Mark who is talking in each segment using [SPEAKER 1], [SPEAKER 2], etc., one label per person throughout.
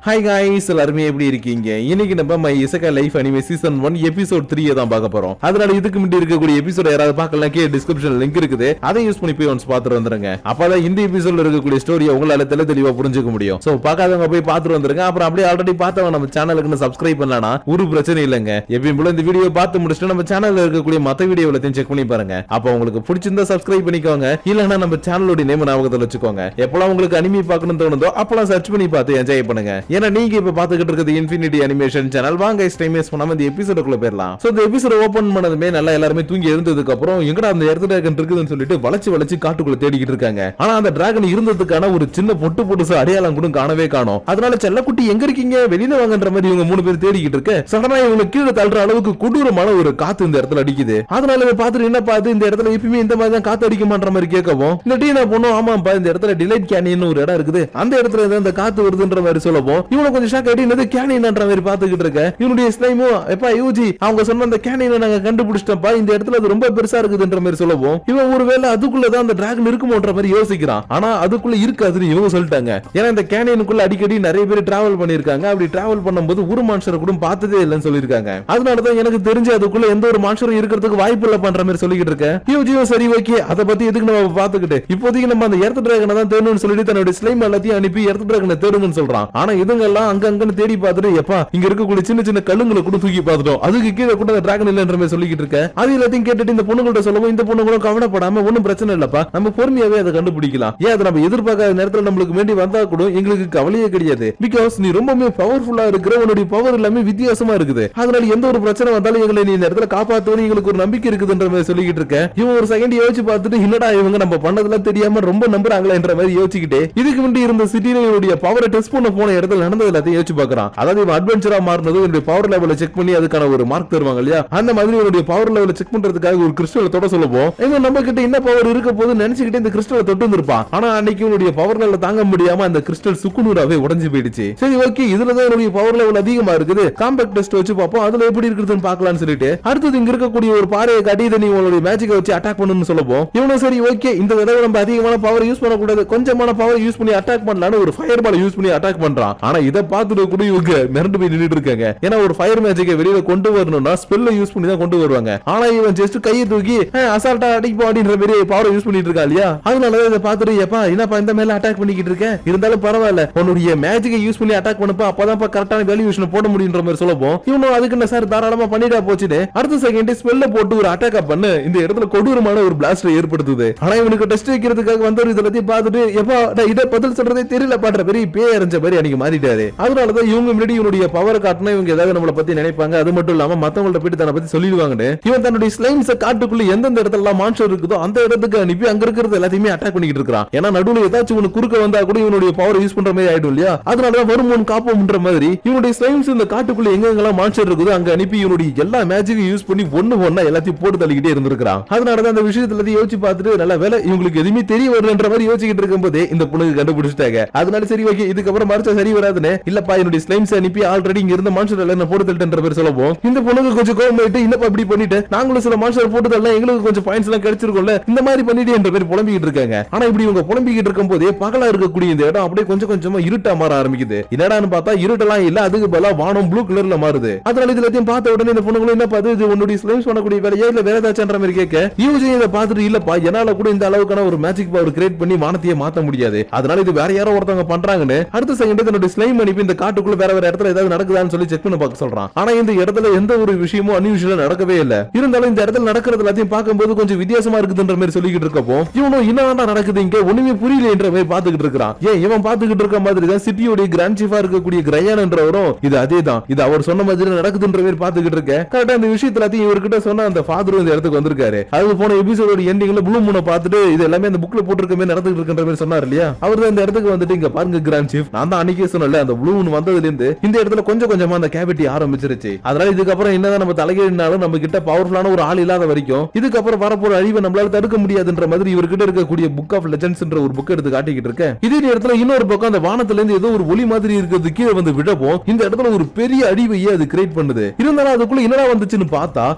[SPEAKER 1] Hi guys எல்லாரும் எப்படி இருக்கீங்க? இன்னைக்கு நம்ம my isekai life anime season 1 episode 3 தான் பார்க்க போறோம். அதனால இதுக்கு முன்னாடி இருக்கக்கூடிய எபிசோட் யாராவது பார்க்கலாம் கீழ டிஸ்கிரிப்ஷன்ல லிங்க் இருக்குது. அதை யூஸ் பண்ணி போய் ஒன்ஸ் பாத்துட்டு வந்துருங்க. அப்பதான் இந்த எபிசோட்ல இருக்கக்கூடிய ஸ்டோரியை உங்களால தெளிவா புரிஞ்சுக்க முடியும். சோ பார்க்காதவங்க போய் பாத்துட்டு வந்துருங்க. அப்புறம் அப்படியே ஆல்ரெடி பார்த்தவங்க நம்ம சேனலுக்கு சப்ஸ்கிரைப் பண்ணலனா ஒரு பிரச்சனை இல்லங்க. எப்பவும் போல இந்த வீடியோ பார்த்து முடிச்சிட்டு நம்ம சேனல்ல இருக்கக்கூடிய மத்த வீடியோ எல்லாத்தையும் செக் பண்ணி பாருங்க. அப்ப உங்களுக்கு பிடிச்சிருந்தா சப்ஸ்கிரைப் பண்ணிக்கோங்க. இல்லனா நம்ம சேனலோட நேம் ஞாபகத்துல வச்சுக்கோங்க. எப்பலாம் உங்களுக்கு அனிமே பார்க்கணும்னு தோணுதோ அப்பலாம் சர்ச் பண்ணி பார்த்து என்ஜாய் பண்ணுங்க. ஏன்னா நீங்க இப்ப பாத்துக்கிட்டு இருக்கிறது இன்ஃபினிட்டி அனிமேஷன் சேனல். வாங்க டைம் வேஸ்ட் பண்ணாம இந்த எபிசோடுக்குள்ள போயிரலாம். சோ இந்த எபிசோட் ஓபன் பண்ணதுமே நல்லா எல்லாரும் தூங்கி எழுந்ததுக்கு அப்புறம் எங்கடா அந்த எர்த் டிராகன் இருக்குதுன்னு சொல்லிட்டு வளைச்சு காட்டுக்குள்ள தேடிக்கிட்டு இருக்காங்க. ஆனா அந்த டிராகன் இருந்ததுக்கான ஒரு சின்ன பொட்டு பொட்டுசு அடையாளம் கூட காணவே காணோம். அதனால செல்லக்குட்டி எங்க இருக்கீங்க, வெளியில வாங்கன்ற மாதிரி இவங்க மூணு பேர் தேடிக்கிட்டு இருக்க சடனா இவங்க கீழே தள்ளுற அளவுக்கு கொடூரமான ஒரு காத்து இந்த இடத்துல அடிக்குது. அதனால பாத்துட்டு என்ன பார்த்து இந்த இடத்துல எப்பயுமே இந்த மாதிரி தான் காத்து அடிக்குமான்ற மாதிரி கேட்கவும் இந்த டீனா பொண்ணு ஆமாப்பா இந்த இடத்துல டிலைட் கேனியன் ஒரு இடம் இருக்குது, அந்த இடத்துல இந்த காத்து வருதுன்ற மாதிரி சொல்லவும் இவனை கொஞ்சம் ஷாக் ஆயிட்டு என்னது கேனியன்ன்ற மாதிரி பாத்துக்கிட்டு இருக்க. இவனுடைய ஸ்லைமும் எப்பா யூஜி அவங்க சொன்ன அந்த கேனியனை நாங்க கண்டுபிடிச்சிட்டோம்ப்பா, இந்த இடத்துல அது ரொம்ப பெருசா இருக்குதுன்ற மாதிரி சொல்லவும் இவன் ஒருவேளை அதுக்குள்ளதான் அந்த டிராகன் இருக்குமோன்ற மாதிரி யோசிக்கிறான். ஆனா அதுக்குள்ள இருக்காதுன்னு இவங்க சொல்லிட்டாங்க. ஏன்னா இந்த கேனியனுக்குள்ள அடிக்கடி நிறைய பேர் டிராவல் பண்ணிருக்காங்க. அப்படி டிராவல் பண்ணும்போது ஒரு மான்ஸ்டர் கூட பார்த்ததே இல்லைன்னு சொல்லிருக்காங்க. அதனாலதான் எனக்கு தெரிஞ்சு அதுக்குள்ள எந்த ஒரு மான்ஸ்டரும் இருக்கிறதுக்கு வாய்ப்பு இல்ல பண்ற மாதிரி சொல்லிக்கிட்டு இருக்கேன். யூஜியும் சரி ஓகே அதை பத்தி எதுக்கு நம்ம பாத்துக்கிட்டு இப்போதைக்கு நம்ம அந்த எர்த் டிராகனை தான் தேடணும்னு சொல்லிட்டு தன்னோட ஸ்லைம் எல்லாத்தையும் அனுப்பி எர்த் டிராகனை தேடுங்கன்னு சொல்றான். ஆனா இதுங்க எல்லாம் அங்கன்னு தேடி பார்த்துட்டு எப்பா இங்க இருக்கக்கூடிய சின்ன சின்ன கல்லுங்களை கூட தூக்கி பார்த்துட்டோம், அதுக்கு கீழே கூட டிராகன் இல்லன்ற மாதிரி சொல்லிக்கிட்டு இருக்க. அது எல்லாத்தையும் கேட்டுட்டு இந்த பொண்ணுங்கள்ட்ட சொல்லவும் இந்த பொண்ணுங்களும் கவலைப்படாம ஒன்னும் பிரச்சனை இல்லப்பா, நம்ம பொறுமையாவே அதை கண்டுபிடிக்கலாம். ஏன் அதை நம்ம எதிர்பார்க்காத நேரத்தில் நம்மளுக்கு வேண்டி வந்தா கூட எங்களுக்கு கவலையே கிடையாது. பிகாஸ் நீ ரொம்பவே பவர்ஃபுல்லா இருக்கிற, உன்னுடைய பவர் எல்லாமே வித்தியாசமா இருக்குது. அதனால எந்த ஒரு பிரச்சனை வந்தாலும் எங்களை நீ இந்த இடத்துல காப்பாத்துவன்னு எங்களுக்கு ஒரு நம்பிக்கை இருக்குதுன்ற மாதிரி சொல்லிக்கிட்டு இருக்க. இவன் ஒரு செகண்ட் யோசிச்சு பார்த்துட்டு இல்லடா இவங்க நம்ம பண்ணதெல்லாம் தெரியாம ரொம்ப நம்புறாங்களேன்ற மாதிரி யோசிச்சுக்கிட்டே இதுக்கு முன்னாடி இருந்த சிட்டியில இவனுடைய பவரை டெஸ்ட் பண்ண போன இடத்துல நடந்தது எல்லாத்தையும் யோசிச்சு பார்க்கறான். அதாவது இவன் அட்வென்ச்சரா மாறினது என்னுடைய பவர் லெவலை செக் பண்ணி அதுக்கான ஒரு மார்க் தருவாங்க இல்லையா, அந்த மாதிரி என்னுடைய பவர் லெவலை செக் பண்றதுக்காக ஒரு கிறிஸ்டலை தொட சொல்லுவோம். இவன் நம்ம கிட்ட என்ன பவர் இருக்க போது நினைச்சுக்கிட்டு இந்த கிறிஸ்டலை தொட்டு இருப்பான். ஆனா அன்னைக்கு இவனுடைய பவர் லெவலை தாங்க முடியாம அந்த கிறிஸ்டல் சுக்குநூறாவே உடைஞ்சு போயிடுச்சு. சரி ஓகே இதுலதான் என்னுடைய பவர் லெவல் அதிகமா இருக்குது, காம்பேக்ட் டெஸ்ட் வச்சு பார்ப்போம் அதுல எப்படி இருக்குதுன்னு பார்க்கலாம்னு சொல்லிட்டு அடுத்தது இங்க இருக்கக்கூடிய ஒரு பாறையை காட்டி இதை நீ உங்களுடைய மேஜிக்கை வச்சு அட்டாக் பண்ணணும்னு சொல்லப்போம். இவனும் சரி ஓகே இந்த தடவை நம்ம அதிகமான பவர் யூஸ் பண்ணக்கூடாது, கொஞ்சமான பவர் யூஸ் பண்ணி அட்டாக் பண்ணலாம்னு ஒரு ஃபயர் பால் யூஸ் பண்ணி அட்டாக் பண்றான். ஆனா இதை பார்த்துட்டு கூட இவங்க மிரண்டு போய் நின்னுட்டு இருக்காங்க. ஏன்னா ஒரு ஃபயர் மேஜிக்கை வெளியில கொண்டு வரணும்னா ஸ்பெல்ல யூஸ் பண்ணி தான் கொண்டு வருவாங்க. ஆனா இவன் ஜஸ்ட் கையை தூக்கி அசால்ட்டா அடிப்போம் அப்படின்ற மாதிரி பவர் யூஸ் பண்ணிட்டு இருக்கா இல்லையா. அதனால இதை பார்த்துட்டு எப்பா என்னப்பா இந்த மேல அட்டாக் பண்ணிக்கிட்டு இருக்க, இருந்தாலும் பரவாயில்ல உன்னுடைய மேஜிக்கை யூஸ் பண்ணி அட்டாக் பண்ணப்ப அப்பதான் கரெக்டான வேல்யூஷன் போட முடியுன்ற மாதிரி சொல்லப்போம். இவனும் அதுக்கு என்ன சார் தாராளமா பண்ணிட்டா போச்சுட்டு அடுத்த செகண்ட் ஸ்பெல்ல போட்டு ஒரு அட்டாக் பண்ணு இந்த இடத்துல கொடூரமான ஒரு பிளாஸ்டர் ஏற்படுத்துது. ஆனா இவனுக்கு டெஸ்ட் வைக்கிறதுக்காக வந்தவர் இதெல்லாம் பார்த்துட்டு எப்பா இதை பதில் சொல்றதே தெரியல பாடுற பெரிய பேய் அறிஞ்ச மாதிரி அன்னைக்கு மாறிட்டாரு. அதனாலதான் இவங்க முன்னாடி இவனுடைய பவர் காட்டினா இவங்க ஏதாவது நம்மளை பத்தி நினைப்பாங்க, அது மட்டும் இல்லாம மத்தவங்கள்ட்ட போயிட்டு தன்னை பத்தி சொல்லிடுவாங்க. இவன் தன்னுடைய ஸ்லைம்ஸ் காட்டுக்குள்ள எந்தெந்த இடத்துல மான்ஸ்டர் இருக்குதோ அந்த இடத்துக்கு அனுப்பி அங்க இருக்கிறது எல்லாத்தையுமே அட்டாக் பண்ணிட்டு இருக்கான். ஏன்னா நடுவுல ஏதாச்சும் ஒன்னு குறுக்க வந்தா கூட இவனுடைய பவர் யூஸ் பண்ற மாதிரி ஆயிடும் இல்லையா. அதனாலதான் வருமோன் காப்போம்ன்ற மாதிரி இவனுடைய ஸ்லைம்ஸ் இந்த காட்டுக்குள்ள எங்கெங்கெல்லாம் மான்ஸ்டர் இருக்குதோ அங்க அனுப்பி இவனுடைய எல்லா மேஜிக்கையும் யூஸ் பண்ணி ஒண்ணா எல்லாத்தையும் போட்டு தள்ளிக்கிட்டே இருந்திருக்கான். அதனாலதான் அந்த விஷயத்துல யோசிச்சு பார்த்துட்டு நல்ல வேலை இவங்களுக்கு எதுவுமே தெரிய வரலன்ற மாதிரி யோசிச்சுட்டு இருக்கும் போதே இந்த பொண்ணுக்கு கண்டுபிடிச்சிட்டாங்க. அதனால சரி ஓகே இதுக்கப்புறம் மறைச்சா சரி வராதுன்னு இல்லப்பா என்னுடைய ஸ்லைம்ஸ் அனுப்பி ஆல்ரெடி இங்க இருந்த மான்ஸ்டர் எல்லாம் போட்டு தள்ளிட்டேன்ற பேர் சொல்லவும் இந்த பொண்ணுக்கு கொஞ்சம் கோவம் ஆயிட்டு இல்லப்பா இப்படி பண்ணிட்டு நாங்களும் சில மான்ஸ்டர் போட்டு தள்ளலாம் எங்களுக்கு கொஞ்சம் பாயிண்ட்ஸ் எல்லாம் கிடைச்சிருக்கும்ல இந்த மாதிரி பண்ணிட்டு என்ற பேர் புலம்பிக்கிட்டு இருக்காங்க. ஆனா இப்படி இவங்க புலம்பிக்கிட்டு இருக்கும் போதே பகலா இருக்கக்கூடிய இந்த இடம் அப்படியே கொஞ்சம் கொஞ்சமா இருட்டா மாற ஆரம்பிக்குது. என்னடான்னு பார்த்தா இருட்டெல்லாம் இல்ல, அதுக்கு பதிலா வானம் ப்ளூ கலர்ல மாறுது. அதனால இது எல்லாத்தையும் பார்த்த உடனே இந்த பொண்ணுங்களும் என்ன பார்த்து இது உன்னுடைய ஸ்லைம்ஸ் பண்ணக்கூடிய வேலையா இல்ல வேற ஏதாச்சுன்ற மாதிரி கேட்க யூஜி இதை பார்த்துட்டு இல்லப்பா என்னால கூட இந்த அளவுக்கான ஒரு மேஜிக் பவர் கிரியேட் பண்ணி வானத்தையே மாத்த முடியாது, அதனால இது வேற யாரோ ஒருத்தவங்க பண்றாங்கன்னு அடுத்த செகண்ட் தன்னுடைய ஸ்லைம் அனுப்பி இந்த காட்டுக்குள்ள வேற இடத்துல ஏதாவது நடக்குதான்னு சொல்லி செக் பண்ணி பார்க்க சொல்றான். ஆனா இந்த இடத்துல எந்த ஒரு விஷயமும் அன்யூஷுவலா நடக்கவே இல்ல. இருந்தாலும் இந்த இடத்துல நடக்கிறது எல்லாத்தையும் பார்க்கும்போது கொஞ்சம் வித்தியாசமா இருக்குதுன்ற மாதிரி சொல்லிக்கிட்டு இருக்கப்போ இவனும் என்னடா நடக்குது இங்க ஒண்ணுமே புரியலன்ற மாதிரி பாத்துக்கிட்டு இருக்கான். ஏன் இவன் பாத்துக்கிட்டு இருக்க மாதிரி தான் சிட்டியோட கிராண்ட் சீஃபா இருக்கக்கூடிய கிரையான் என்றவரும் இது அதேதான் இது அவர் சொன்ன மாதிரி நடக்குதுன்ற மாதிரி பாத்துக்கிட்டு இருக்க. கரெக்டா இந்த விஷயத்துல இவர்கிட்ட சொன்ன அந்த ஃபாதரும் இந்த இடத்துக்கு வந்திருக்காரு. அது போன எபிசோட எண்டிங்ல ப்ளூ மூனை பார்த்துட்டு இது எல்லாமே அந்த புக்ல போட்டுருக்க மாதிரி நடந்துட்டு இருக்கின்ற மாதிரி சொன்னார் இல்லையா. அவர் தான் இந்த இடத்துக்கு வந்துட்டு இங்க பாருங்க கிராண்ட் சீஃப் நான் தான் அன்னைக்கே சொன்னல அந்த ப்ளூ மூன் வந்ததுல இருந்து இந்த இடத்துல கொஞ்சம் கொஞ்சமா அந்த கேவிட்டி ஆரம்பிச்சிருச்சு. அதனால இதுக்கப்புறம் என்னதான் நம்ம தலைகீழினாலும் நம்ம கிட்ட பவர்ஃபுல்லான ஒரு ஆள் இல்லாத வரைக்கும் இதுக்கப்புறம் வரப்போற அழிவை நம்மளால தடுக்க முடியாதுன்ற மாதிரி இவர்கிட்ட இருக்கக்கூடிய புக் ஆஃப் லெஜெண்ட்ஸ்ன்ற ஒரு புக் எடுத்து காட்டிக்கிட்டு இருக்க. இதே இடத்துல இன்னொரு பக்கம் அந்த வானத்துல இருந்து ஏதோ ஒரு ஒளி மாதிரி இருக்கிறது கீழே வந்து விடவும் இந்த இடத்துல ஒரு பெரிய அழிவையே அது கிரியேட் பண்ணுது. இருந்தாலும் அதுக்குள்ள என்னடா வந்துச்சுன்னு பார்த்தா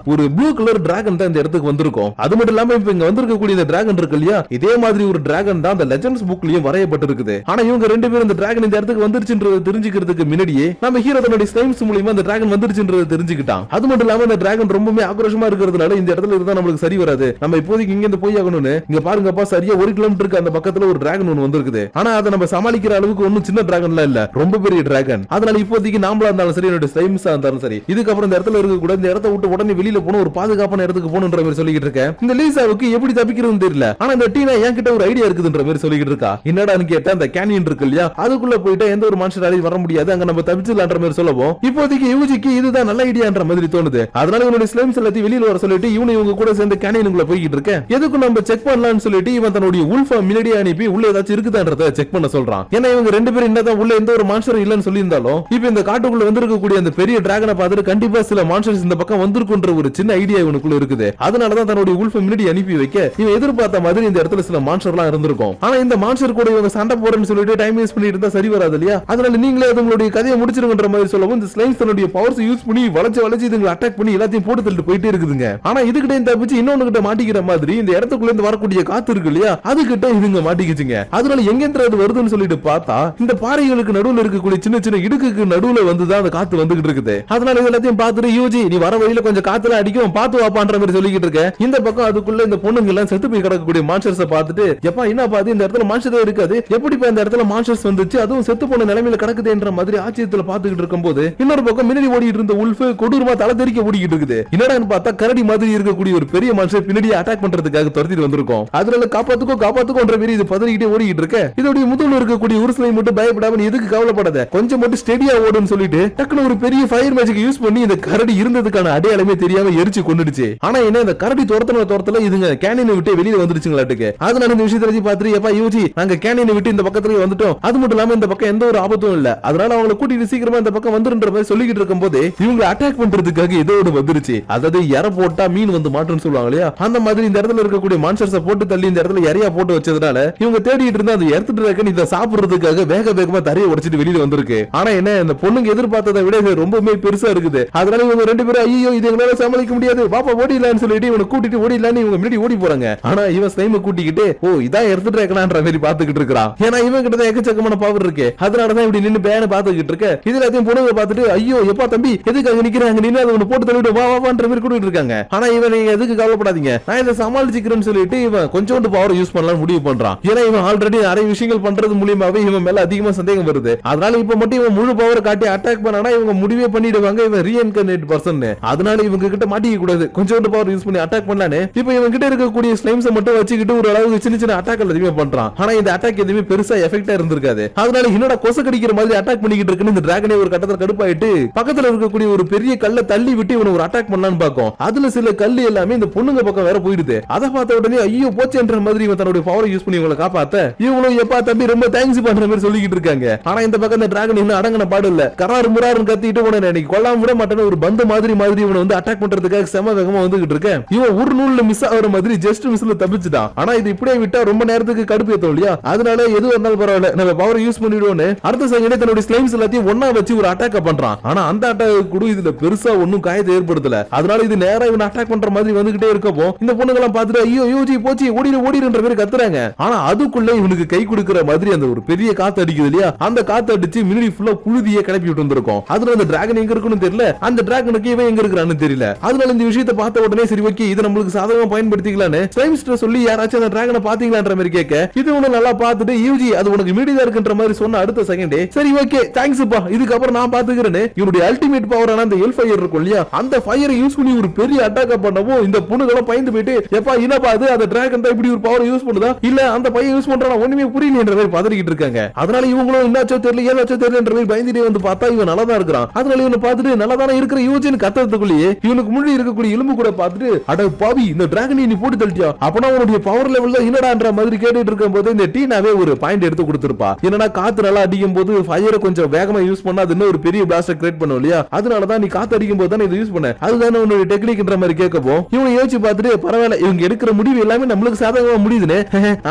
[SPEAKER 1] ஒரு ப்ளூ கலர் டிராகன் தான் இந்த இடத்துக்கு வந்திருக்கும். அது மட்டும் இல்லாம இப்ப இங்க வந்திருக்கக்கூடிய இந்த டிராகன் இருக்கு இல்லையா, இதே மாதிரி ஒரு டிராகன் தான் அந்த லெஜெண்ட்ஸ் புக்லயும் வரையப்பட்டிருக்குது. ஆனா இவங்க ரெண்டு பேரும் இந்த டிராகன் இந்த இடத்துக்கு வந்துருச்சு வந்துருச்சுன்றத தெரிஞ்சுக்கிறதுக்கு முன்னாடியே நம்ம ஹீரோ தன்னுடைய ஸ்லைம்ஸ் மூலமா அந்த டிராகன் வந்துருச்சுன்றத தெரிஞ்சுக்கிட்டான். அது மட்டும் இல்லாம அந்த டிராகன் ரொம்பவே ஆக்ரோஷமா இருக்கிறதுனால இந்த இடத்துல இருந்தா நம்மளுக்கு சரி வராது, நம்ம இப்போதைக்கு இங்க இருந்து போய் ஆகணும்னு இங்க பாருங்கப்பா சரியா 1 கிலோமீட்டருக்கு அந்த பக்கத்துல ஒரு டிராகன் ஒன்னு வந்திருக்குது. ஆனா அதை நம்ம சமாளிக்கிற அளவுக்கு ஒன்னும் சின்ன டிராகன்ல இல்ல, ரொம்ப பெரிய டிராகன். அதனால இப்போதைக்கு நாமளா இருந்தாலும் சரி என்னோட ஸ்லைம்ஸா இருந்தாலும் சரி இதுக்கப்புறம் இந்த இடத்துல இருக்க கூட இந்த இடத்த விட்டு உடனே வெளியில போகணும், ஒரு பாதுகாப்பான இடத்துக்கு போகணுன்ற மாதிரி சொல்லிட்டு இருக்கேன். இந்த லீசாவுக்கு எப்படி தப்பிக்கிறதுன்னு தெரியல. ஆனா இந்த டீனா என்கிட்ட ஒரு ஐடியா இருக்குதுன்ற மாதிரி சொல்லிட்டு இருக்கா. என்னடான்னு கேட்டா அந்த கேனியன் இருக்கு இல்லையா அதுக்குள்ள போயிட்டா எந்த ஒரு மனுஷனாலையும் வர முடியாது, அங்க நம்ம தப்பிச்சிடலான்ற மாதிரி சொல்லவும் இப்போதைக்கு யூஜிக்கு இதுதான் நல்ல ஐடியான்ற மாதிரி தோணுது. அதனால இவனுடைய ஸ்லைம்ஸ் எல்லாத்தையும் வெளியில வர சொல்லிட்டு இவங்க கூட சேர்ந்து கேனியனுக்குள்ள போய்கிட்டு இருக்கேன். எதுக்கு நம்ம செக் பண்ணலாம்னு சொல்லிட்டு இவன் தன்னுடைய உல்ஃபா முன்னாடியே அனுப்பி உள்ள ஏதாச்சும் இருக்குதான்றத செக் பண்ண சொல்றான். ஏன்னா இவங்க ரெண்டு பேரும் என்னதான் உள்ள எந்த ஒரு மான்ஸ்டர் இல்லன்னு சொல்லியிருந்தாலும் இப்ப இந்த காட்டுக்குள்ள வந்திருக்கக்கூடிய அந்த பெரிய டிராகனை பார்த்துட்டு கண்டிப்பா சில மான்ஸ்டர்ஸ் இந்த பக்கம் வந்திருக்குன்ற ஒரு சின்ன ஐடியா இவனுக்குள்ள இருக்குது. அதனாலதான் தன்னுடைய உல்ஃபை முன்னாடி அனுப்பி வைக்க இவன் எதிர்பார்த்த மாதிரி இந்த இடத்துல சில மான்ஸ்டர்லாம் இருந்திருக்கும். ஆனா இந்த மான்ஸ்டர் கூட இவங்க சண்டை போறேன்னு சொல்லிட்டு டைம் வேஸ்ட் பண்ணிட்டு இருந்தா சரி வராது இல்லையா, அதனால நீங்களே உங்களுடைய கதையை முடிச்சிருங்கன்ற மாதிரி சொல்லவும் இந்த ஸ்லைம்ஸ் தன்னுடைய பவர்ஸ் யூஸ் பண்ணி வளைச்சு இதுங்களை அட்டாக் பண்ணி எல்லாத்தையும் போட்டு தள்ளிட்டு போயிட்டே இருக்குதுங்க. ஆனா இதுகிட்ட தப்பிச்சு இன்னொன்னு கிட்ட மாட்டிக்கிற மாதிரி இந்த இடத்துக்குள்ள இருந்து வரக்கூடிய காத்து இருக்கு இல்லையா அதுகிட்ட இதுங்க மாட்டிக்கிச்சுங்க. அதனால எங்கேருந்து அது வருதுன்னு சொல்லிட்டு பார்த்தா இந்த பாறைகளுக்கு நடுவுல இருக்கக்கூடிய சின்ன சின்ன இடுக்குக்கு நடுவுல வந்துதான் அந்த காத்து வந்துகிட்டு இருக்குது. அதனால எல்லாத்தையும் பார்த்துட்டு யூஜி நீ வர வழியில கொஞ்சம் காத்துல அடிக்கும் பார்த்து வாப்பான்ற மாதிரி சொல்லிக்கிட்டு இருக்க. இந்த பக்கம் அதுக்குள்ள இந்த பொண்ணுங்க எல்லாம் செத்து போய் கிடக்கக்கூடிய மான்ஸ்டர்ஸ் பார்த்துட்டு எப்பா என்ன பாத்து இந்த இடத்துல மான்ஸ்டரே இருக்காது, எப்படி இந்த இடத்துல மான்ஸ்டர்ஸ் வந்துச்சு அதுவும் செத்து போன நிலைமையில கிடக்குதுன்ற மாதிரி ஆச்சரியத்துல பாத்துக்கிட்டு இருக்கும்போது இன்னொரு பக்கம் முன்னாடி ஓடிட்டு இருந்த உல்ஃப் கொடூரமா தலை தெறிக்க ஓடிக்கிட்டு இருக்குது. என்னடான்னு பார்த்தா கரடி மாதிரி இருக்கக்கூடிய ஒரு பெரிய மான்ஸ்டர் பின்னாடி அட்டாக் பண்றதுக்காக துரத்திட்டு வந்திருக்கும். அதனால காப்பாத்துக்கோன்ற மாதிரி இது பதறிக்கிட்டே ஓடிக்கிட்டு இருக்க. இதோட முதுகுல இருக்கக்கூடிய ஒரு ஸ்லைம் மட்டும் பயப்படாம எதுக்கு கவலைப்படாத கொஞ்சம் மட்டும் ஸ்டெடியா ஓடுன்னு சொல்லிட்டு டக்குனு ஒரு பெரிய ஃபயர் மேஜிக் யூஸ் பண்ணி இந்த கரடி இருந்ததுக்கான அடையாளமே தெரியாம எரிச்சு கொண்டுடுச்சு. ஆனா என்ன இந்த கரடி துரத்தல இதுங்க கேனியனை விட்டு வெளியில வந்துருச்சுங்களாட்டுக்கு. அதனால இந்த விஷயத்தை பார்த்துட்டு எப்பா யூஜி நாங்க கேனியனை விட்டு இந்த பக்கத்துல வந்துட்டோம், அது மட்டும் இல்லாம இந்த பக்கம் எந்த ஒரு ஆபத்தும் இல்ல, அதனால அவங்களை கூட்டிட்டு சீக்கிரமா இந்த பக்கம் வந்துருன்ற மாதிரி சொல்லிக்கிட்டு இருக்கும் போது இவங்க அட்டாக் பண்றதுக்காக ஏதோ ஒன்று வந்துருச்சு. அதாவது இற போட்டா மீன் வந்து மாட்டுன்னு சொல்லுவாங்க இல்லையா அந்த மாதிரி இந்த இடத்துல இருக்கக்கூடிய மான்ஸ்டர்ஸை போட்டு தள்ளி இந்த இடத்துல இறையா போட்டு வச்சதுனால இவங்க தேடிட்டு இருந்தா அந்த எடுத்துட்டு இருக்க இதை சாப்பிடுறதுக்காக வேகமா தரையை உடைச்சிட்டு வெளியில வந்திருக்கு. ஆனா என்ன இந்த பொண்ணுங்க எதிர்பார்த்ததை விட ரொம்பவே பெருசா இருக்குது. அதனால இவங்க ரெண்டு பேரும் ஐயோ இது எங்களால சமாளிக்க முடியாது பாப்பா ஓடிடலான்னு சொல்லிட்டு இவனை கூட்டிட்டு ஓடிடலான்னு இவங்க முன்னாடி ஓடி போறாங்க. ஆனா இவன் ஸ்லைமை கூட்டிக்கிட்டு ஓ இதான் எடுத்துட்டு இருக்கலான்ற மாதிரி பாத்துக்கிட்டு இருக்கான். ஏன்னா இவன் கிட்ட எக்கச்சக்கமான பவர் இருக்கு, அதனாலதான் இப்படி நின்னு பேன பாத்துக்கிட்டு இருக்க. இதுல எல்லாத்தையும் பொண்ணுங்க பார்த்துட்டு ஐயோ எப்பா தம்பி எதுக்கு அங்க நிக்கிறாங்க நின்று அதை போட்டு தள்ளிட்டு வான்ற மாதிரி கூட்டிட்டு இருக்காங்க. ஆனா இவன் நீங்க எதுக்கு கவலைப்படாதீங்க நான் இதை சமாளிச்சுக்கிறேன்னு சொல்லிட்டு இவன் கொஞ்சோண்டு பவர் யூஸ் பண்ணலாம் முடிவு பண்றான். ஏன்னா இவன் ஆல்ரெடி நிறைய விஷயங்கள் பண்றது மூலியமாவே இவன் மேல அதிகமா சந்தேகம் வருது. அதனால இப்ப மட்டும் இவன் முழு பவர் காட்டி அட்டாக் பண்ணானா இவங்க முடிவே பண்ணிடுவாங்க இவன் ரீஇன்கார்னேட் பர்சன். அதனால இவங்க கிட்ட மாட்டிக்க கூடாது கொஞ்சோண்டு பவர் யூஸ் பண்ணி அட்டாக் பண்ணானே. இப்ப இவன் கிட்ட இருக்கக்கூடிய ஸ்லைம்ஸ் மட்டும் வச்சுக்கிட்டு ஒரு அளவுக்கு சின்ன சின்ன அட்டாக் எதுவுமே பண்றான். ஆனா இந்த அட்டாக் எதுவுமே பெருசா எஃபெக்டா இருந்திருக்காது. அதனால என்னோட கொசு கடிக்கிற மாதிரி அட்டாக் பண்ணிக்கிட்டு இருக்குன்னு இந்த டிராகனே ஒரு கட்டத்துல கடுப்பாயிட்டு பக்கத்துல இருக்கக்கூடிய ஒரு பெரிய கல்லை தள்ளி விட்டு இவனை ஒரு அட்டாக் பண்ணலான்னு பாக்கும். அதுல சில கல்லு எல்லாமே இந்த பொண்ணுங்க பக்கம் வேற போயிடுது. அதை பார்த்த உடனே ஐயோ போச்சுன்ற மாதிரி இவன் தன்னுடைய பவரை யூஸ் பண்ணி இவங்களை காப்பாத்த இவங்களும் எப்பா தம்பி ரொம்ப தேங்க்ஸ் பண்ற மாதிரி சொல்லிக்கிட்டு இருக்காங்க. ஆனா இந்த பக்கம் இந்த டிராகன் இன்னும் அடங்கின பாடு இல்ல, கராறு முறாருன்னு கத்திட்டு உடனே எனக்கு கொல்லாம விட மாட்டேன்னு ஒரு பந்து மாதிரி இவனை வந்து அட்டாக் பண்றதுக்காக செம வேகமா வந்துகிட்டு இருக்கேன். இவன் ஒரு நூல்ல மிஸ் ஆகிற மாதிரி ஜஸ்ட் மிஸ்ல தப்பிச்சுட்டான். ஆனா இது இப்படியே விட்டா ரொம்ப நேரத்துக்கு கடுப்பு ஏத்தோம் இல்லையா, அதனால எது வந்தாலும் பரவாயில்ல நம்ம பவர் யூஸ் பண்ணிடுவோன்னு அடுத்த செகண்டே தன்னுடைய ஸ்லைம்ஸ் எல்லாத்தையும் ஒன்னா வச்சு ஒரு அட்டாக் பண்றான். ஆனா அந்த அட்டாக் கூட இதுல பெருசா ஒன்னும் காயத்தை ஏற்படுத்தல. அதனால இது நேரா இவன் அட்டாக் பண்ற மாதிரி வந்துகிட்டே இருக்கப்போ இந்த பொண்ணுங்க எல்லாம் பார்த்துட்டு ஐயோ யூஜி போச்சு ஓடிடுன்ற மாதிரி கத்துறாங்க. ஆனா அதுக்குள்ள இவனுக்கு கை கொடுக்கிற மாதிரி அந்த ஒரு பெரிய காத்து அடிக்குது இல்லையா, அந்த காத்து அடிச்சு மினி ஃபுல்லா புழுதியை கிளப்பி விட்டு வந்திருக்கும். அதனால அந்த டிராகன் எங்க இருக்குன்னு தெரியல, அந்த டிராகனுக்கு இவன் எங்க இருக்கிறான்னு தெரியல. அதனால இந்த விஷயத்தை பார்த்த உடனே சரி ஓகே இதை நம்மளுக்கு சாதகமா பயன்படுத்திக்கலான்னு ஸ்லைம்ஸ்ட சொல்லி யாராச்சும் அந்த டிராகனை பாத்தீங்களான்ற மாதிரி கேட்க இது ஒண்ணு நல்லா பார்த்துட்டு யூஜி அது உனக்கு மீடியா இருக்குன்ற மாதிரி சொன்ன அடுத்த செகண்டே சரி ஓகே தேங்க்ஸ் பா இதுக்கப்புறம் நான் பாத்துக்கிறேன்னு இவனுடைய அல்டிமேட் பவரான அந்த எல் ஃபயர் இருக்கும் இல்லையா அந்த ஃபயரை யூஸ் பண்ணி ஒரு பெரிய அட்டாக் பண்ணவும் இந்த பொண்ணுகளும் பயந்து போயிட்டு எப்பா என்னப்பா அது அந்த டிராகன் தான் இப்படி ஒரு பவர் யூஸ் பண்ணுதா இல்ல அந்த பையன் யூஸ் பண்றானா ஒண்ணுமே புரியலன்ற மாதிரி பதறிக்கிட்டு இருக்காங்க. அதனால இவங்களும் என்னாச்சோ தெரியல ஏதாச்சோ தெரியலன்ற மாதிரி பயந்துட்டே வந்து பார்த்தா இவன் நல்லா தான் இருக்கிறான். அதனால இவனை பார்த்துட்டு நல்லா தானே இருக்கிற யூஜின்னு கத்துறதுக்குள்ளேயே இவனுக்கு முன்னாடி இருக்கக்கூடிய எலும்பு கூட பார்த்துட்டு அட பாவி இந்த டிராகன் நீ போட்டு தள்ளிட்டியா அப்பனா உன்னுடைய பவர் லெவல்ல என்னடான்ற மாதிரி கேட்டுட்டு இருக்கும் போது இந்த டீனாவே ஒரு பாயிண்ட் எடுத்து கொடுத்திருப்பா. என்னன்னா காத்து நல்லா அடிக்கும் போது ஃபயரை கொஞ்சம் வேகமா யூஸ் பண்ணா அது இன்னும் ஒரு பெரிய பிளாஸ்டர் கிரியேட் பண்ணும் இல்லையா, அதனாலதான் நீ காத்து அடிக்கும் போது தான் இதை யூஸ் பண்ண அதுதானே உன்னுடைய டெக்னிக்ன்ற மாதிரி கேட்கப்போ இவங்க யோசிச்சு பார்த்துட்டு பரவாயில்ல இவங்க எடுக்கிற முடிவு எல்லாமே நம்மளுக்கு சாதகமா முடியுதுன்னு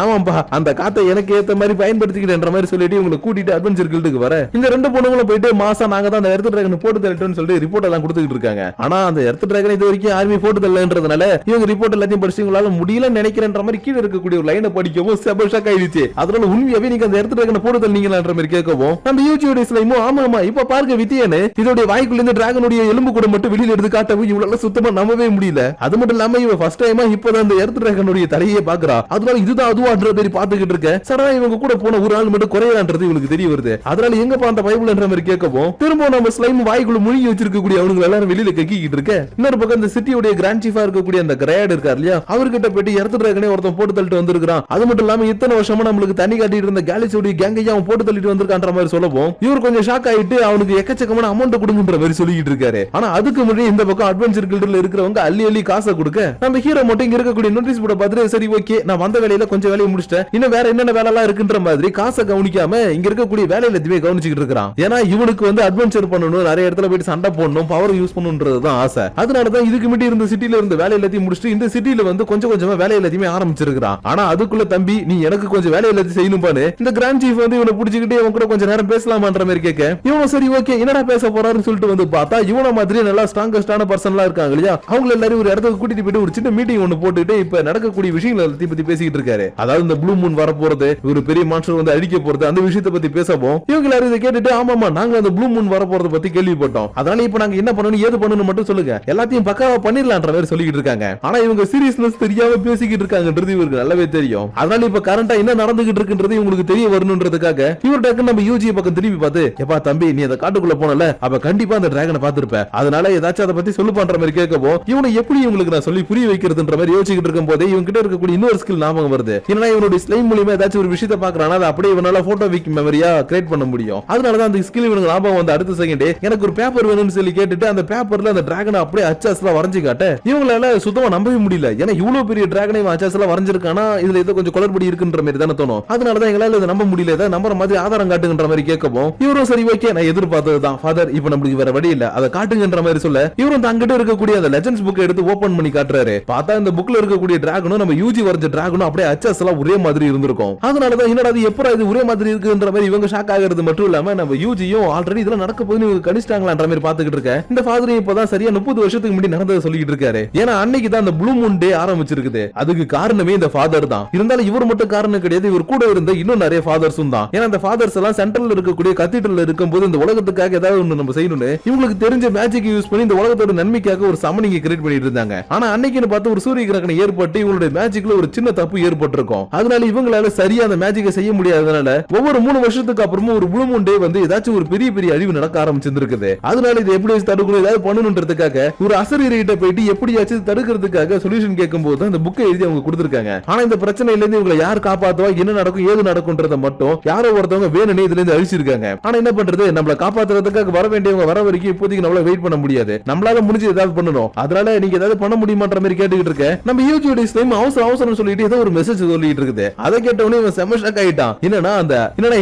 [SPEAKER 1] ஆமாப்பா அந்த காத்தை எனக்கு ஏத்த மாதிரி பயன்படுத்திக்கிட்டேன்ற மாதிரி சொல்லிட்டு இவங்களை கூட்டிட்டு அட்வென்ச்சர் கில்டுக்கு வர இந்த ரெண்டு பொண்ணுங்களும் போயிட்டு மாசா நாங்க தான் அந்த எர்த் டிராகன் போட்டு தள்ளிட்டோம்னு சொல்லிட்டு ரிப்போர்ட் எல்லாம் கொடுத்துட்டு இருக்காங்க. ஆனா அந்த எர்த் டிராகன் இது வரைக்கும் யாருமே போட்டு தள்ளன்றதுனால இவங்க ரிப்போர்ட் எல்லாத்தையும் படிச்சு உங்களால முடியல நினைக்கிறேன்ற மாதிரி கீழே இருக்கக்கூடிய ஒரு லைனை படிக்கவும் செப ஷாக் ஆயிடுச்சு. அதனால உண்மையாவே நீங்க அந்த எர்த் டிராகனை போட்டு தள்ளீங்களான்ற மாதிரி கேட்க கேட்கவும் நம்ம யூஜியோட ஸ்லைமும் ஆமா இப்ப பாருங்க வித்தியனு இதோட வாய்க்குள்ள இருந்து டிராகனுடைய எலும்பு கூட மட்டும் வெளியில எடுத்து காட்டவும் இவ்வளவு சுத்தமா நம்பவே முடியல. அது மட்டும் இல்லாம இவ ஃபர்ஸ்ட் டைமா இப்பதான் அந்த எர்த் டிராகனுடைய தலையே பாக்குறா. அதனால இதுதான் அதுவான்ற மாதிரி பாத்துக்கிட்டு இருக்க. சடனா இவங்க கூட போன ஒரு ஆள் மட்டும் குறையலான்றது இவளுக்கு தெரிய வருது. அதனால எங்க அந்த பைபிள்ன்ற மாதிரி கேட்கவும் திரும்ப நம்ம ஸ்லைம் வாய்க்குள்ள முழுகி வச்சிருக்கக்கூடிய அவனுங்க எல்லாரும் வெளியில கக்கிக்கிட்டு இருக்க. இன்னொரு பக்கம் இந்த சிட்டியோட கிராண்ட் சீஃபா இருக்கக்கூடிய அந்த கிரேட் இருக்கார் இல்லையா, அவர்கிட்ட போயிட்டு எர்த் டிராகனே ஒருத்தன் போட்டு தள்ளிட்டு வந்திருக்கான். அது மட்டும் இல்லாம இத்தனை வருஷமா நம்மளுக்கு தண்ணி காட்டிட்டு இருந்த கேலிஸோட கேங்கையும் அவன் போட்டு தள்ளிட்டு வந்திருக்கான்ற மாதிரி சொல்லவும் இவர் கொஞ்சம் ஷாக் ஆயிட்டு அவனுக்கு எக்கச்சக்கமான அமௌண்ட் கொடுங்கன்ற மாதிரி சொல்லிட்டு இருக்காரு. ஆனா அதுக்கு முன்னாடி இந்த பக்கம் அட்வென்ச்சர் கில்டர்ல இருக்கிறவங்க அள்ளி அள்ளி காசை கொடுக்க நம்ம ஹீரோ மட்டும் இங்க இருக்கக்கூடிய நோட்டீஸ் போர்டை பார்த்துட்டு சரி ஓகே நான் வந்த வேலையில கொஞ்சம் வேலையை முடிச்சிட்டேன், இன்னும் வேற என்னென்ன வேலை எல்லாம் இருக்குன்ற மாதிரி காசை கவனிக்காம இங்க இருக்கக்கூடிய வேலையில எதுவுமே கவனிச்சுட்டு இருக்கான். ஏன்னா இவனுக்கு அட்வென்ச்சர் பண்ணணும், நிறைய இடத்துல போயிட்டு சண்டை போடணும், பவர் யூஸ் பண்ணணும்ன்றதுதான் ஆசை. அதனாலதான் இதுக்கு முன்னாடி இருந்த சிட்டில இருந்த வேலை எல்லாத்தையும் முடிச்சுட்டு இந்த சிட்டில கொஞ்சம் கொஞ்சமா வேலை எல்லாத்தையுமே ஆரம்பிச்சிருக்கான். ஆனா அதுக்குள்ள தம்பி நீ எனக்கு கொஞ்சம் வேலை எல்லாத்தையும் செய்யணும் பாரு. இந்த கிராண்ட் சீஃப் இவனை பிடிச்சிக்கிட்டு இவன் கூட கொஞ்சம் நேரம் பேசலாமான்ற மாதிரி கேட்க இவன் சரி ஓகே என்னடா பேச போறாருன்னு சொல்லிட்டு பார்த்தா இவன மாதிரி நல்லா ஸ்ட்ராங்கஸ்டான பர்சன்லாம் இருக்காங்க இல்லையா, அவங்க எல்லாரும் ஒரு இடத்துக்கு கூட்டிட்டு போயிட்டு ஒரு சின்ன மீட்டிங் ஒன்னு போட்டுட்டு இப்ப நடக்கக்கூடிய விஷயங்களை பத்தி பேசிக்கிட்டு இருக்காரு. அதாவது இந்த ப்ளூ மூன் வர போறது, ஒரு பெரிய மான்ஸ்டர் அழிக்க போறது, அந்த விஷயத்தை பத்தி பேசவும் இவங்க எல்லாரும் இதை கேட்டுட்டு ஆமாமா நாங்க அந்த ப்ளூ மூன் வர போறத பத்தி கேள்விப்பட்டோம், அதனால இப்ப நாங்க என்ன பண்ணணும் ஏது பண்ணணும் மட்டும் சொல்லுங்க, எல்லாத்தையும் பக்காவா பண்ணிடலான்ற மாதிரி சொல்லிட்டு இருக்காங்க. ஆனா இவங்க சீரியஸ்னஸ் தெரியாம பேசிக்கிட்டு இருக்காங்கன்றது இவருக்கு நல்லாவே தெரியும். அதனால இப்ப கரண்டா என்ன நடந்துகிட்டு இருக்குன்றது இவங்களுக்கு தெரிய வரணும்ன்றதுக்காக இவர் டக்கு நம்ம யூஜி பக்கம் திரும்பி பார்த்து எப்பா தம்பி நீ அந்த காட்டுக்குள்ள போனல அப்ப கண்டிப்பா அந்த டிராகனை பாத்துருப்ப, அதனால ஏதாச்சும் அதை பத்தி சொல்லு பண்ற மாதிரி கேட்கவும் இவனை எப்படி இவங்களுக்கு நான் சொல்லி புரிய வைக்கிறதுன்ற மாதிரி யோசிச்சுட்டு இருக்கும் போதே இவங்க கிட்ட இருக்கக்கூடிய இன்னொரு ஸ்கில் ஞாபகம் வருது. ஏன்னா இவனுடைய ஸ்லைம் மூலியமா ஏதாச்சும் ஒரு விஷயத்தை பாக்குறானா அதை அப்படியே இவனால போட்டோ விக் மெமரியா கிரியேட் பண்ண முடியும். அதனாலதான் அந்த ஸ்கில் இவனுக்கு ஞாபகம் வந்து அடுத்த செகண்ட் எனக்கு ஒரு பேப்பர் வேணும்னு சொல்லி கேட்டுட்டு அந்த பேப்பர்ல அந்த டிராகனை அப்படியே அச்சாஸ்ல வரைஞ்சு காட்ட இவங்களால சுத்தமா நம்பவே முடியல. ஏன்னா இவ்வளவு பெரிய டிராகனை அச்சாஸ்ல வரைஞ்சிருக்கானா இதுல ஏதோ கொஞ்சம் குளறுபடி இருக்குன்ற மாதிரி தானே தோணும். அதனாலதான் எங்களால இதை நம்ப முடியல, ஏதாவது நம்புற மாதிரி ஆதாரம் காட்டுங்கன்ற மாதிரி கேட்கவும் இவரும் சரி ஓகே நான் எதிர்பார்த்ததுதான் ஃபாதர் இப்ப நம்மளுக்கு வேற வழி இல்ல அதை காட்டுங்கன்ற மாதிரி சொல்ல இவரும் தங்கிட்ட இருக்கக்கூடிய அந்த லெஜெண்ட்ஸ் புக் எடுத்து ஓபன் பண்ணி காட்டுறாரு. பார்த்தா இந்த புக்ல இருக்கக்கூடிய டிராகனும் நம்ம யூஜி வரைஞ்ச டிராகனும் அப்படியே அச்சஸ் எல்லாம் ஒரே மாதிரி இருந்திருக்கும். அதனாலதான் என்னடா இது எப்பறம் இது ஒரே மாதிரி இருக்குன்ற மாதிரி இவங்க ஷாக் ஆகிறது மட்டும் இல்லாம நம்ம யூஜியும் ஆல்ரெடி இதெல்லாம் நடக்க போகுது இவங்க கணிச்சிட்டாங்களான்ற மாதிரி பாத்துக்கிட்டு இருக்க. இந்த ஃபாதர் இப்பதான் சரியா 30 வருஷத்துக்கு முன்னாடி நடந்ததை சொல்லிட்டு இருக்காரு. ஏன்னா அன்னைக்கு தான் அந்த ப்ளூ மூன் டே ஆரம்பிச்சிருக்குது. அதுக்கு காரணமே இந்த ஃபாதர் தான். இருந்தாலும் இவர் மட்டும் காரணம் கிடையாது, இவர் கூட இருந்த இன்னும் நிறைய ஃபாதர்ஸும் தான். ஏன்னா அந்த ஃபாதர்ஸ் எல்லாம் சென்ட்ரல்ல இருக்கக்கூடிய கத்தீட்ரல்ல இருக்கும்போது இந்த உலகத்துக்காக ஏதாவது ஒண்ணு நம்ம செய்யணும்னு இவங்களுக்கு தெரிஞ்ச மேஜிக் யூஸ் பண்ணி இந்த உலகத்தோட நன்மைக்காக ஒரு சமனிங் கிரியேட் பண்ணிட்டு இருந்தாங்க. ஆனா அன்னைக்குன்னு பார்த்து ஒரு சூரிய கிரகணம் ஏற்பட்டு இவங்களுடைய மேஜிக்ல ஒரு சின்ன தப்பு ஏற்பட்டிருக்கும். அதனால இவங்களால சரியா அந்த மேஜிக்கை செய்ய முடியாதனால ஒவ்வொரு 3 வருஷத்துக்கு அப்புறமும் ஒரு ப்ளூ மூன் டே ஏதாச்சும் ஒரு பெரிய பெரிய அழிவு நடக்க ஆரம்பிச்சிருக்குது. அதனால இது எப்படி தடுக்கணும் ஏதாவது பண்ணணும்ன்றதுக்காக ஒரு அசரீரிட்ட போயிட்டு எப்படியாச்சும் தடுக்கிறதுக்காக சொல்யூஷன் கேட்கும் போது அந்த புக்கை எழுதி அவங்க கொடுத்திருக்காங்க. ஆனா இந்த பிரச்சனையில இருந்து இவங்களை யார் காப்பாத்துவா என்ன நடக்கும் ஏது நடக்கும்ன்றத மட்டும் யாரோ ஒருத்தவங்க வேணும்னே இதுல இருந்து அழிச்சிருக்காங்க. ஆனா என்ன பண்றது நம்மள காப்பாத்துறதுக்காக வர வேண்டியவங்க வர வரைக்கும் இப்போதைக்கு நம்மள வெயிட் பண்ண முடியாது, நம்மளால முடிஞ்சு ஏதாவது பண்ணணும். அதனால நீங்க ஏதாவது பண்ண முடியுமான்ற மாதிரி கேட்டுக்கிட்டு இருக்க நம்ம யூஜியோட ஸ்லைம் அவசரம் சொல்லிட்டு ஏதோ ஒரு மெசேஜ் சொல்லிட்டு இருக்குது. அதை கேட்டவனே இவன் செம ஷாக் ஆயிட்டான். என்னன்னா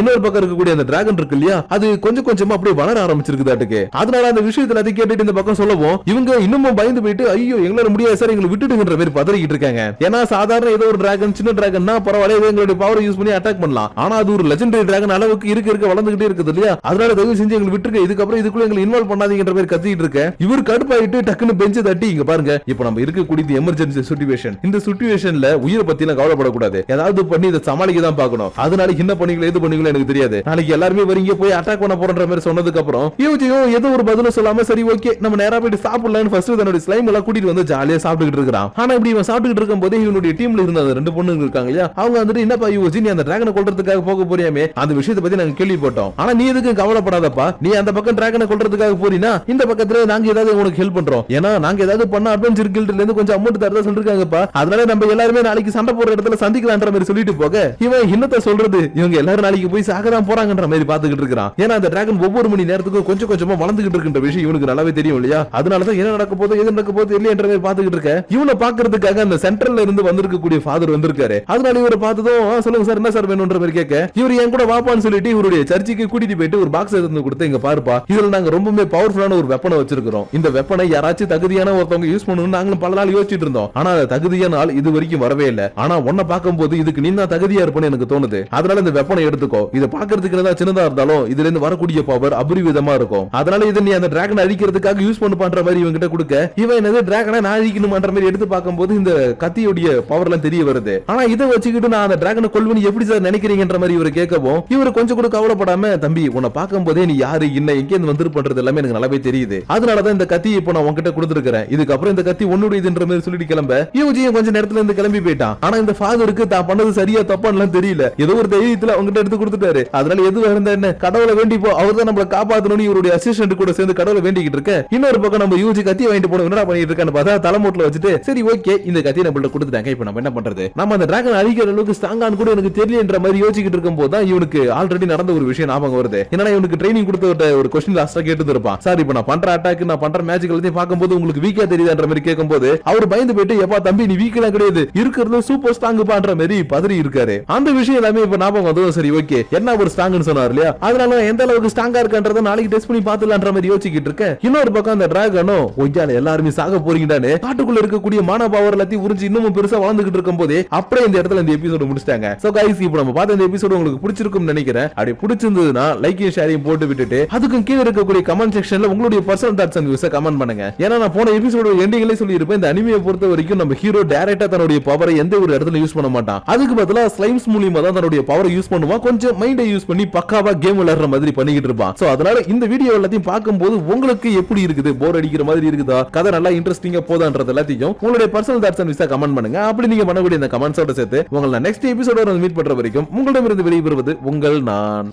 [SPEAKER 1] இன்னொரு பக்கம் இருக்கக்கூடிய அந்த டிராகன் இருக்கு இல்லையா அது கொஞ்சம் கொஞ்சமா அப்படியே வளர ஆரம்பிச்சிருக்குதாட்டுக்கு. அதனால அந்த விஷயத்துல அதை கேட்டுட்டு இந்த பக்கம் சொல்லவும் இவங்க இன்னமும் பயந்து போயிட்டு ஐயோ எங்களால முடியாது சார் எங்களை விட்டுடுங்கன்ற மாதிரி பதறிக்கிட்டு இருக்காங்க. ஏன்னா சாதாரண ஏதோ ஒரு டிராகன் சின்ன டிராகன்னா பரவாயில்ல எங்களுடைய பவர் யூஸ் பண்ணி அட்டாக் பண்ணலாம். ஆனா அது ஒரு லெஜெண்டரி டிராகன் அளவுக்கு இருக்க வளர்ந்துகிட்டே இருக்குது இல்லையா, அதனால தயவு செஞ்சு எங்களை விட்டுருங்க, இதுக்கப்புறம் இதுக்குள்ள எங்களை இன்வால்வ் பண்ணாதீங்கன்ற மாதிரி கத்திட்டு இருக்க. இவர் கடுப்பாயிட்டு டக்குன்னு பெஞ்சு தட்டி இங்க பாருங்க இப்ப நம்ம இருக்கக்கூடிய எமர்ஜென்சி சிச்சுவேஷன், இந்த சிச்சுவேஷன்ல உயிரை பத்தி எல்லாம் கவலைப்படக்கூடாது, ஏதாவது பண்ணி இதை சமாளிக்க தான் பார்க்கணும். அதனால என்ன பண்ணீங்களோ எது பண்ணீங்களோ எனக்கு தெரியாது, நாளைக்கு எல்லாருமே வரீங்க போய் அட்டாக் பண்ண போறன்ற மாதிரி சொன்னதுக்கு அப்புறம் யூஜியும் ஏதோ ஒரு பதில சொல்லாம சரி ஓகே நம்ம நேரா போயிட்டு சாப்பிடலாம்னு ஃபர்ஸ்ட் தன்னுடைய ஸ்லைம் எல்லாம் கூட்டிட்டு வந்து ஜாலியா சாப்பிட்டுக்கிட்டு இருக்கான். ஆனா இப்படி இவன் சாப்பிட்டுக்கிட்டு இருக்கும் போதே இவனுடைய டீம்ல இருந்த அந்த 2 பொண்ணுங்க இருக்காங்க இல்லையா அவங்க வந்துட்டு என்னப்பா யூஜி நீ அந்த டிராகனை கொல்றதுக்காக போக போறியாமே அந்த விஷயத்தை பத்தி நாங்க கேள்விப்பட்டோம், ஆனா நீ எதுக்கு கவலைப்படாதப்பா, நீ அந்த பக்கம் டிராகனை கொல்றதுக்காக போறீனா இந்த பக்கத்துல நாங்க ஏதாவது உனக்கு ஹெல்ப் பண்றோம், ஏன்னா நாங்க ஏதாவது பண்ண அட்வென்ச்சர் கில்ட்ல இருந்து கொஞ்சம் அமௌண்ட் தரதா சொல்லிருக்காங்கப்பா, அதனால நம்ம எல்லாருமே நாளைக்கு சண்டை போற இடத்துல சந்திக்கலாம்ன்ற மாதிரி சொல்லிட்டு போக இவன் இன்னத்தை சொல்றது இவங்க எல்லாரும் நாளைக்கு போய் சாகதான் போறாங்கன்ற மாதிரி பாத்துக்கிட்டு இருக்கான். ஏன்னா அந்த டிராகன் ஒவ்வொரு மணி நேரத்துக்கும் கொஞ்சம் கொஞ்சமா வளர்ந்துகிட்டு இருக்கின்ற விஷயம் இவனுக்கு நல்லாவே தெரியும் இல்லையா, அதனாலதான் என்ன நடக்க போதோ எது நடக்க போதோ இல்லையன்ற மாதிரி பாத்துக்கிட்டு இருக்க. இவனை பாக்குறதுக்காக அந்த சென்ட்ரல்ல இருந்து வந்திருக்கக்கூடிய ஃபாதர் வந்திருக்காரு. அதனால இவரை பார்த்ததும் சொல்லுங்க சார் என்ன சார் வேணும்ன்ற மாதிரி கேட்க இவர் என் கூட வாப்பான்னு சொல்லிட்டு இவருடைய சர்ச்சுக்கு கூட்டிட்டு போயிட்டு ஒரு பாக்ஸ் எடுத்து கொடுத்து இங்க பாருப்பா இதுல நாங்க ரொம்பவே பவர்ஃபுல்லான ஒரு வெப்பனை வச்சிருக்கிறோம், இந்த வெப்பனை யாராச்சும் தகுதியான ஒருத்தவங்க யூஸ் பண்ணணும்னு நாங்களும் பல நாள் யோசிச்சுட்டு இருந்தோம், ஆனா தகுதியான ஆள் இது வரைக்கும் வரவே இல்ல, ஆனா உன்னை பார்க்கும்போது இதுக்கு நீ தான் தகுதியா இருப்பேன்னு எனக்கு தோணுது, அதனால இந்த வெப்பனை எடுத்துக்கோ, இதை பாக்குறதுக்கு சின்னதா இருந்தாலும் இதுல இருந்து வரக்கூடிய பவர் அபரிவிதமா இருக்கும், அதனால இதை நீ அந்த டிராகனை அழிக்கிறதுக்காக யூஸ் பண்ண பண்ற மாதிரி இவங்க கிட்ட கொடுக்க இவன் என்னது டிராகனை நான் அழிக்கணும்ன்ற மாதிரி எடுத்து பார்க்கும்போது இந்த கத்தியோடைய பவர் எல்லாம் தெரிய வருது. ஆனா இதை வச்சுக்கிட்டு நான் அந்த டிராகனை கொல்வனி எப்படி சார் நினைக்கிறீங்கன்ற மாதிரி இவரை கேட்கவும் இவர் கொஞ்சம் கூட கவலைப்படாம தம்பி உன்னை பார்க்கும் போதே நீ யாரு என்ன எங்க இருந்து வந்து பண்றது எல்லாமே எனக்கு நல்லாவே தெரியுது, அதனாலதான் இந்த கத்தி இப்ப நான் உன்கிட்ட கொடுத்துருக்கேன், இதுக்கப்புறம் இந்த கத்தி உன்னுடையதுன்ற மாதிரி சொல்லிட்டு கிளம்ப யூஜியும் கொஞ்சம் நேரத்துல இருந்து கிளம்பி போயிட்டான். ஆனா இந்த ஃபாதருக்கு தான் பண்ணது சரியா தப்பான்னு தெரியல, ஏதோ ஒரு தைரியத்துல அவங்ககிட்ட எடுத்து கொடுத்துட்டாரு. அதனால எதுவா இருந்தா என்ன கடவுளை வேண்டிப்போ அவர் தான் நம்மள காப்பாத்தணும்னு இவருடைய அசிஸ்டன்ட் கூட சேர்ந்து கடவுளை வேண்டிக்கிட்டு இருக்க. இன்னொரு பக்கம் நம்ம யூஜி கத்தி வாங்கிட்டு போன என்னடா பண்ணிட்டு இருக்கான்னு பார்த்தா தலைமூட்டில் வச்சுட்டு சரி ஓகே இந்த கத்தியை நம்மள்ட்ட கொடுத்துட்டாங்க, இப்ப நம்ம என்ன பண்றது, நம்ம அந்த டிராகன் அழிக்கிற அளவுக்கு ஸ்ட்ராங்கான்னு கூட எனக்கு தெரியலன்ற மாதிரி யோசிச்சுட்டு இருக்கும் போது தான் இவனுக்கு ஆல்ரெடி நடந்த ஒரு விஷயம் ஞாபகம் வருது. என்னன்னா இவனுக்கு ட்ரைனிங் கொடுத்த ஒரு கொஸ்டின் லாஸ்டா கேட்டு இருப்பான், சார் இப்ப நான் பண்ற அட்டாக் நான் பண்ற மேஜிக் எல்லாத்தையும் பார்க்கும்போது உங்களுக்கு வீக்கா தெரியுதான்ற மாதிரி கேட்கும்போது அவர் பயந்து போயிட்டு எப்பா தம்பி நீ வீக்கெல்லாம் கிடையாது இருக்கிறது சூப்பர் ஸ்ட்ராங் பண்ற மாதிரி பதறி இருக்காரு. அந்த விஷயம் எல்லாமே இப்ப ஞாபகம் வந்ததும் சரி ஓகே என்ன ஒரு ஸ்ட்ராங்னு சொன்னார் இல்லையா, அதனால எந்த அளவுக்கு ஸ்ட்ராங்கா இருக்கன்றத நாளைக்கு டெஸ்ட் பண்ணி பாத்துலான்ற மாதிரி யோசிச்சுட்டு இருக்க. இன்னொரு பக்கம் அந்த டிராகனும் ஒய்யால எல்லாருமே சாக போறீங்கடானே காட்டுக்குள்ள இருக்கக்கூடிய மான பவர் எல்லாத்தையும் உறிஞ்சி இன்னும் பெருசா வளர்ந்துகிட்டு இருக்கும் போதே அப்படியே இந்த இடத்துல இந்த எபிசோட முடிச்சிட்டாங்க. சோ கைஸ் இப்போ நம்ம பார்த்த இந்த எபிசோட் உங்களுக்கு பிடிச்சிருக்கும்னு நினைக்கிறேன். அப்படி பிடிச்சிருந்ததுன்னா லைக்கையும் ஷேரையும் போட்டு விட்டுட்டு அதுக்கும் கீழே இருக்கக்கூடிய கமெண்ட் செக்ஷன்ல உங்களுடைய பர்சனல் தாட்ஸ் அண்ட் வியூஸை கமெண்ட் பண்ணுங்க. ஏன்னா நான் போன எபிசோட எண்டிங்ல சொல்லி இருப்பேன் இந்த அனிமையை பொறுத்த வரைக்கும் நம்ம ஹீரோ டைரக்டா தன்னுடைய பவரை எந்த ஒரு இடத்துல யூஸ் பண்ண மாட்டான், அதுக்கு பதிலா ஸ்லைம்ஸ் மூலமா தான் தன்னுடைய பவரை யூஸ் பண்ணுவான், கொஞ்சம் மைண்டை யூஸ் பண்ணி பக்காவா கேம் விளையாடுற மாதிரி பண்ணிக்கிட்டு இருப்பான். சோ அதனால இந்த வீடியோ எல்லாத்தையும் பார்க்கும்போது உங்களுக்கு எப்படி இருக்குது, போர் அடிக்கிற மாதிரி இருக்குதா, கதை நல்லா இன்ட்ரெஸ்டிங்கா போதான்றது எல்லாத்தையும் உங்களுடைய பர்சனல் தாட்ஸ் அண்ட் வியூஸை கமெண்ட் பண்ணுங்க. அப்படி நீங்க பண்ணக்கூடிய இந்த கமெண்ட்ஸோட சேர்த்து உங்களை நெக்ஸ்ட் எபிசோட மீட் பண்ற வரைக்கும் உங்களிடமிருந்து வெளியே பெறுவது உங்கள் நான்.